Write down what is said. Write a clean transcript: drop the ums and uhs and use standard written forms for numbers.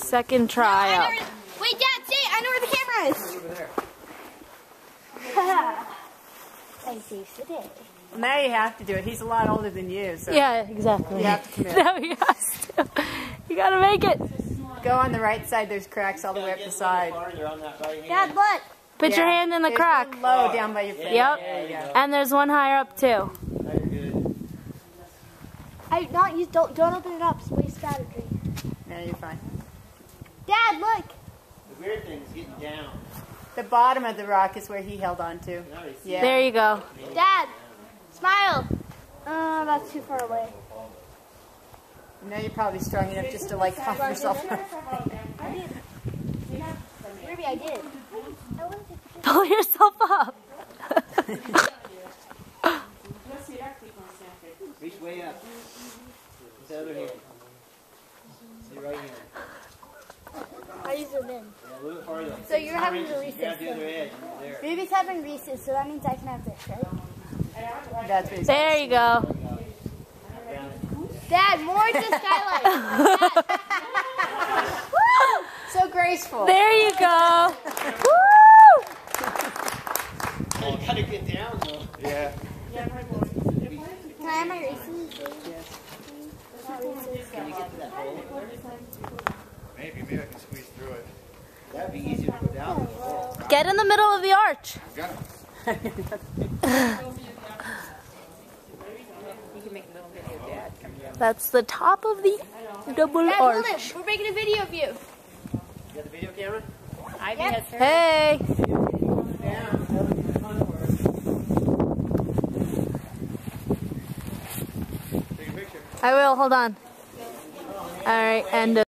Second try up. Wait, Dad, see, I know where the camera is. Over there. I see today. Well, now you have to do it. He's a lot older than you, so Yeah, exactly. you have to commit. No, he has to. You gotta make it. Go on the right side. There's cracks all the way up the side. Dad, look. Put your hand in the There's crack. one low down by your foot. Yep. There you go. And there's one higher up too. Don't open it up. It's waste battery. No, you're fine. Dad, look. The weird thing is getting down. The bottom of the rock is where he held on to. Yeah. There you go. Dad, smile. That's too far away. Now you're probably strong enough just to like pop yourself up. Ruby, I did. Pull yourself up. Reach way up. With the other hand. See right hand. How do you zoom in? Yeah, a little farther. So you're having Grab Reese's. the other edge. There. Ruby's having Reese's, so that means I can have this, right? That's what he's There you go. Dad, more to the skylight. Dad. so graceful. There you go. Woo! You gotta get down though. Yeah. Can I have my Reese's? Yes. Can you get to that hole? Maybe I can squeeze through it. That'd be easier to put down. Get in the middle of the arch. Got it. You can make a little video of Dad coming down. That's the top of the double Dad, hold arch. it. We're making a video of you. You got the video camera? Hey. Take a picture. I will. Hold on. All right. And.